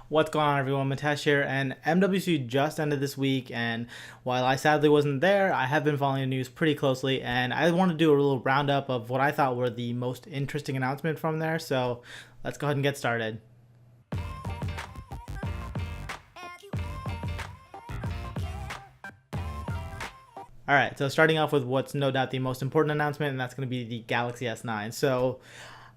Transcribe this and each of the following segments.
What's going on, everyone? Mitesh here, and MWC just ended this week, and while I sadly wasn't there, I have been following the news pretty closely, and I want to do a little roundup of what I thought were the most interesting announcements from there, so let's go ahead and get started. Alright, so starting off with what's no doubt the most important announcement, and that's going to be the Galaxy S9. So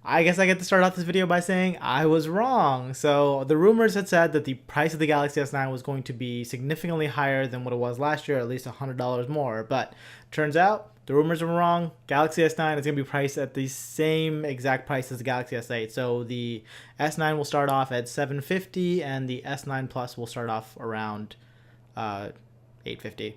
I guess I get to start off this video by saying I was wrong. So the rumors had said that the price of the Galaxy S9 was going to be significantly higher than what it was last year, at least $100 more. But turns out the rumors were wrong. Galaxy S9 is going to be priced at the same exact price as the Galaxy S8. So the S9 will start off at $750 and the S9 Plus will start off around $850.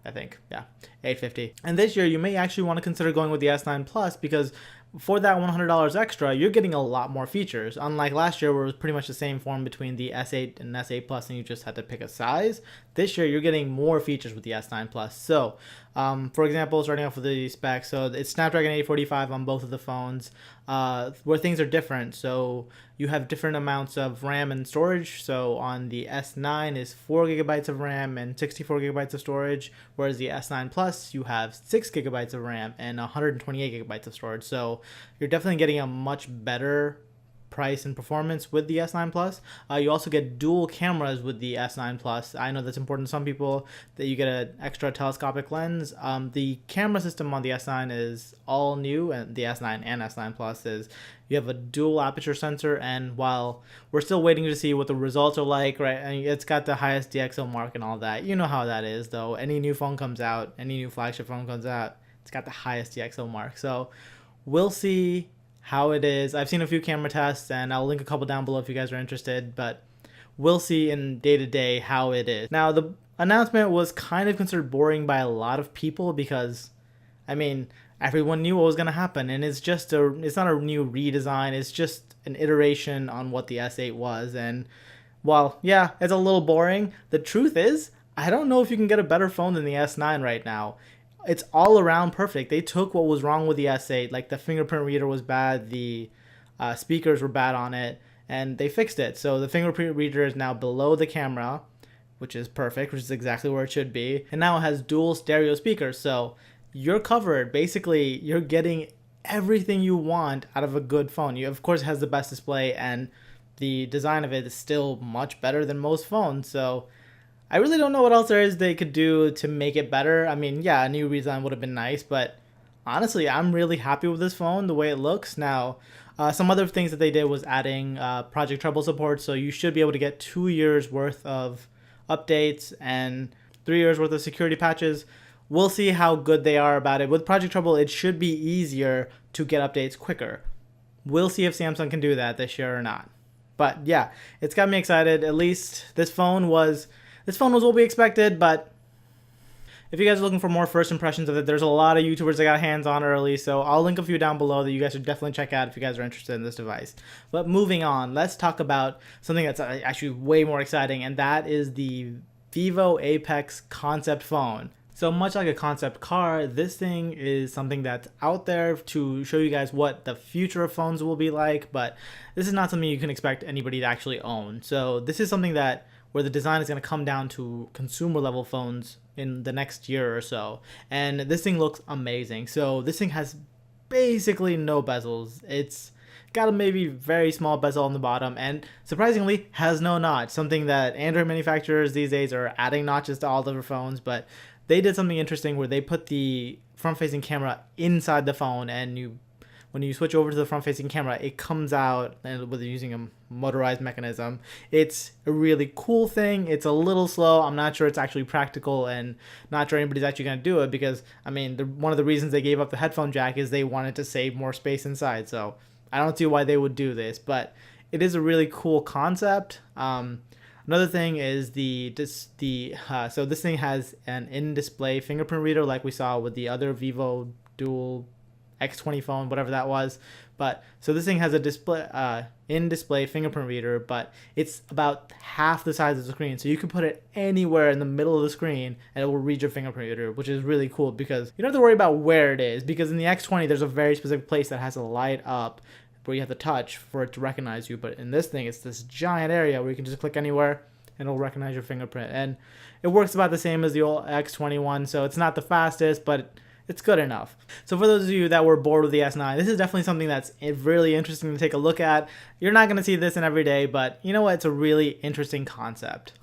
I think, yeah, $850. And this year, you may actually want to consider going with the S9 Plus because for that $100 extra, you're getting a lot more features. Unlike last year, where it was pretty much the same form between the S8 and S8 Plus, and you just had to pick a size. This year, you're getting more features with the S9 Plus. So, for example, starting off with the specs, so it's Snapdragon 845 on both of the phones, where things are different. So you have different amounts of RAM and storage. So on the S9 is 4 gigabytes of RAM and 64 gigabytes of storage, whereas the S9 Plus, you have 6 gigabytes of RAM and 128 gigabytes of storage. So you're definitely getting a much better price and performance with the S9 Plus. You also get dual cameras with the S9 Plus. I know that's important to some people that you get an extra telescopic lens. The camera system on the S9 is all new, and the S9 and S9 Plus is you have a dual aperture sensor, and while we're still waiting to see what the results are like, right, and it's got the highest DxO mark and all that. You know how that is, though. Any new phone comes out, any new flagship phone comes out, it's got the highest DxO mark. So we'll see how it is. I've seen a few camera tests, and I'll link a couple down below if you guys are interested, but we'll see in day-to-day how it is. Now, the announcement was kind of considered boring by a lot of people because, I mean, everyone knew what was going to happen, and it's not a new redesign, it's just an iteration on what the S8 was, and while, yeah, it's a little boring, the truth is, I don't know if you can get a better phone than the S9 right now. It's all around perfect. They took what was wrong with the S8, like the fingerprint reader was bad, the speakers were bad on it, and they fixed it. So the fingerprint reader is now below the camera, which is perfect, which is exactly where it should be. And now it has dual stereo speakers, so you're covered. Basically, you're getting everything you want out of a good phone. You, of course, has the best display, and the design of it is still much better than most phones, so I really don't know what else there is they could do to make it better. I mean, yeah, a new redesign would have been nice, but honestly, I'm really happy with this phone, the way it looks. Now, some other things that they did was adding Project Trouble support, so you should be able to get 2 years worth of updates and 3 years worth of security patches. We'll see how good they are about it. With Project Trouble, it should be easier to get updates quicker. We'll see if Samsung can do that this year or not. But yeah, it's got me excited. At least this phone was what we expected, but if you guys are looking for more first impressions of it, there's a lot of YouTubers that got hands on early, so I'll link a few down below that you guys should definitely check out if you guys are interested in this device. But moving on, let's talk about something that's actually way more exciting, and that is the Vivo Apex Concept phone. So much like a concept car, this thing is something that's out there to show you guys what the future of phones will be like, but this is not something you can expect anybody to actually own. So this is something that where the design is going to come down to consumer level phones in the next year or so. And this thing looks amazing. So this thing has basically no bezels. It's got a maybe very small bezel on the bottom, and surprisingly has no notch, something that Android manufacturers these days are adding notches to all of their phones, but they did something interesting where they put the front-facing camera inside the phone, and when you switch over to the front-facing camera, it comes out with using a motorized mechanism. It's a really cool thing. It's a little slow. I'm not sure it's actually practical, and not sure anybody's actually going to do it because, I mean, one of the reasons they gave up the headphone jack is they wanted to save more space inside. So I don't see why they would do this, but it is a really cool concept. Another thing is so this thing has an in-display fingerprint reader like we saw with the other Vivo dual X20 phone, whatever that was. But so this thing has a in-display fingerprint reader, but it's about half the size of the screen. So you can put it anywhere in the middle of the screen and it will read your fingerprint reader, which is really cool because you don't have to worry about where it is, because in the X20 there's a very specific place that has to light up where you have to touch for it to recognize you. But in this thing, it's this giant area where you can just click anywhere and it'll recognize your fingerprint. And it works about the same as the old X21, so it's not the fastest, but it's good enough. So for those of you that were bored with the S9, this is definitely something that's really interesting to take a look at. You're not going to see this in every day, but you know what? It's a really interesting concept.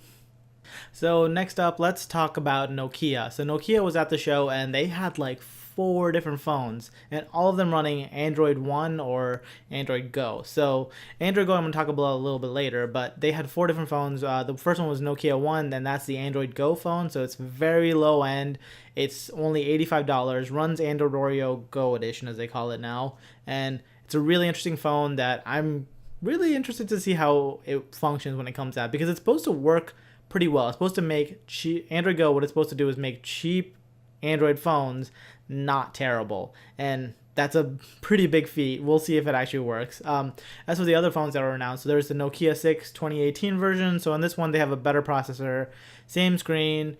So next up, let's talk about Nokia. So Nokia was at the show and they had like 4 different phones and all of them running Android One or Android Go. So Android Go I'm going to talk about a little bit later, but they had 4 different phones. The first one was Nokia One, then that's the Android Go phone. So it's very low end. It's only $85, runs Android Oreo Go edition as they call it now. And it's a really interesting phone that I'm really interested to see how it functions when it comes out, because it's supposed to work pretty well. It's supposed to make cheap Android Go. What it's supposed to do is make cheap Android phones not terrible, and that's a pretty big feat. We'll see if it actually works. As for the other phones that were announced, so there's the Nokia 6 2018 version. So on this one, they have a better processor, same screen,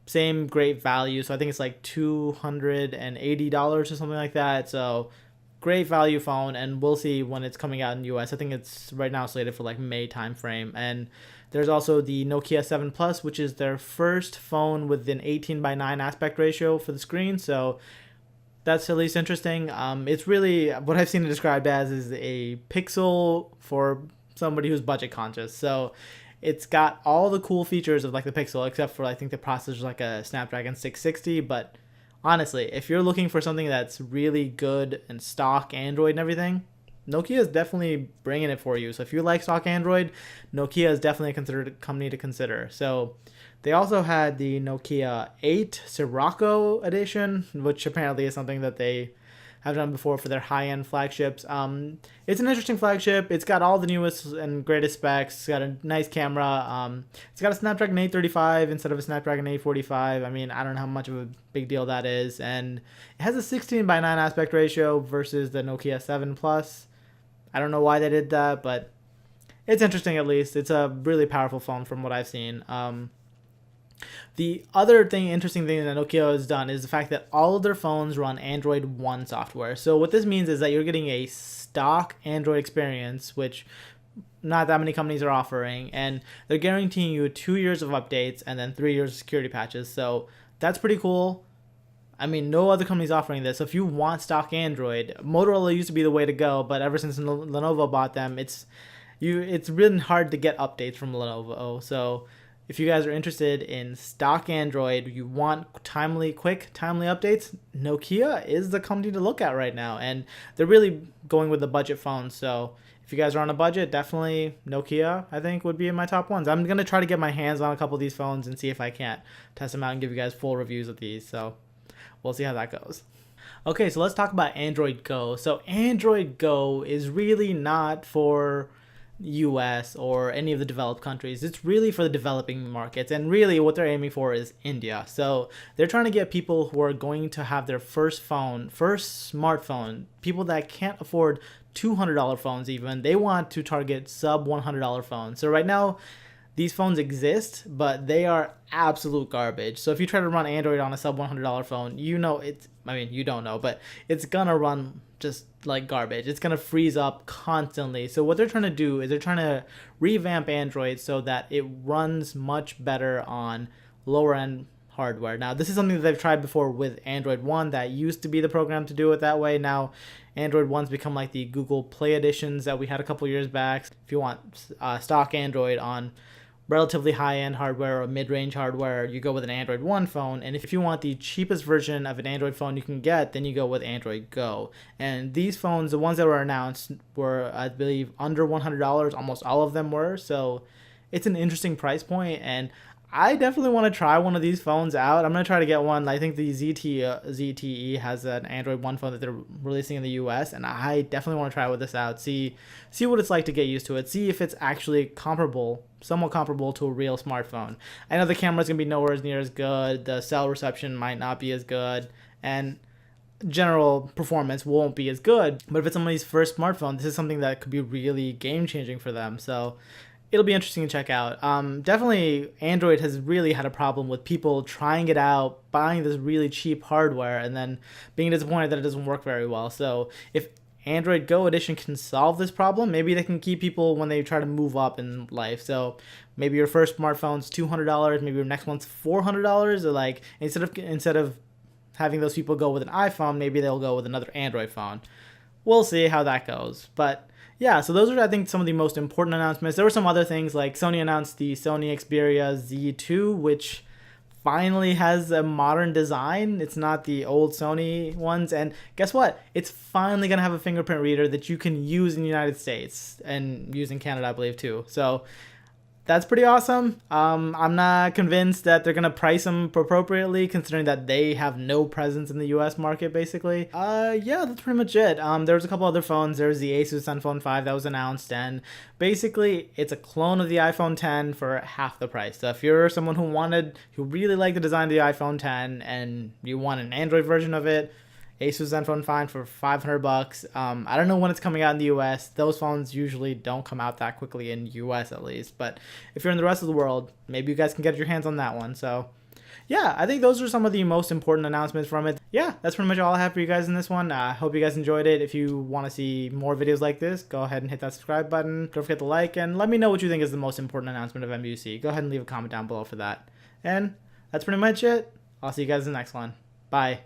same great value. So I think it's like $280 or something like that. So great value phone, and we'll see when it's coming out in the US. I think it's right now slated for like May timeframe. And there's also the Nokia 7 Plus, which is their first phone with an 18:9 aspect ratio for the screen. So that's at least interesting. It's really, what I've seen it described as is a Pixel for somebody who's budget conscious. So it's got all the cool features of like the Pixel, except for I think the processor is like a Snapdragon 660. But honestly, if you're looking for something that's really good and stock Android and everything, Nokia is definitely bringing it for you. So if you like stock Android, Nokia is definitely a considered company to consider. So they also had the Nokia 8 Sirocco edition, which apparently is something that they have done before for their high-end flagships. It's an interesting flagship. It's got all the newest and greatest specs. It's got a nice camera. It's got a Snapdragon 835 instead of a Snapdragon 845. I mean, I don't know how much of a big deal that is. And it has a 16:9 aspect ratio versus the Nokia 7 Plus. I don't know why they did that, but it's interesting at least. It's a really powerful phone from what I've seen. The other interesting thing that Nokia has done is the fact that all of their phones run Android One software. So what this means is that you're getting a stock Android experience, which not that many companies are offering, and they're guaranteeing you 2 years of updates and then 3 years of security patches. So that's pretty cool. I mean, no other company's offering this. So if you want stock Android, Motorola used to be the way to go, but ever since Lenovo bought them, it's really hard to get updates from Lenovo. So if you guys are interested in stock Android, you want quick, timely updates, Nokia is the company to look at right now. And they're really going with the budget phones. So if you guys are on a budget, definitely Nokia, I think, would be in my top ones. I'm going to try to get my hands on a couple of these phones and see if I can't test them out and give you guys full reviews of these. So we'll see how that goes. Okay, so let's talk about Android Go. So Android Go is really not for US or any of the developed countries. It's really for the developing markets, and really what they're aiming for is India. So they're trying to get people who are going to have their first smartphone, people that can't afford $200 phones even. They want to target sub $100 phones. So right now these phones exist, but they are absolute garbage. So if you try to run Android on a sub $100 phone, you don't know, but it's gonna run just like garbage. It's gonna freeze up constantly. So what they're trying to do is they're trying to revamp Android so that it runs much better on lower end hardware. Now, this is something that they've tried before with Android One. That used to be the program to do it that way. Now, Android One's become like the Google Play editions that we had a couple years back. If you want stock Android on relatively high-end hardware or mid-range hardware, you go with an Android One phone. And if you want the cheapest version of an Android phone you can get, then you go with Android Go. And these phones, the ones that were announced, were, I believe, under $100. Almost all of them were. So it's an interesting price point, and I definitely want to try one of these phones out. I'm going to try to get one. I think the ZTE has an Android One phone that they're releasing in the US, and I definitely want to try with this out. See what it's like to get used to it. See if it's actually somewhat comparable to a real smartphone. I know the camera's going to be nowhere near as good. The cell reception might not be as good, and general performance won't be as good. But if it's somebody's first smartphone, this is something that could be really game-changing for them. So it'll be interesting to check out. Definitely, Android has really had a problem with people trying it out, buying this really cheap hardware, and then being disappointed that it doesn't work very well. So if Android Go edition can solve this problem. Maybe they can keep people when they try to move up in life. So maybe your first smartphone's $200, maybe your next one's $400, or like instead of having those people go with an iPhone, maybe they'll go with another Android phone. We'll see how that goes. But yeah, so those are, I think, some of the most important announcements. There were some other things, like Sony announced the Sony Xperia Z2, which finally has a modern design. It's not the old Sony ones. And guess what? It's finally going to have a fingerprint reader that you can use in the United States and use in Canada, I believe, too. So that's pretty awesome. I'm not convinced that they're gonna price them appropriately, considering that they have no presence in the U.S. market, basically. Yeah, that's pretty much it. There's a couple other phones. There's the Asus Zenphone 5 that was announced, and basically it's a clone of the iPhone 10 for half the price. So if you're someone who really liked the design of the iPhone 10 and you want an Android version of it, Asus Zenphone 5 for $500. I don't know when it's coming out in the US. Those phones usually don't come out that quickly in US at least. But if you're in the rest of the world, maybe you guys can get your hands on that one. So yeah, I think those are some of the most important announcements from it. Yeah, that's pretty much all I have for you guys in this one. I hope you guys enjoyed it. If you want to see more videos like this, go ahead and hit that subscribe button. Don't forget to like, and let me know what you think is the most important announcement of MWC. Go ahead and leave a comment down below for that. And that's pretty much it. I'll see you guys in the next one. Bye.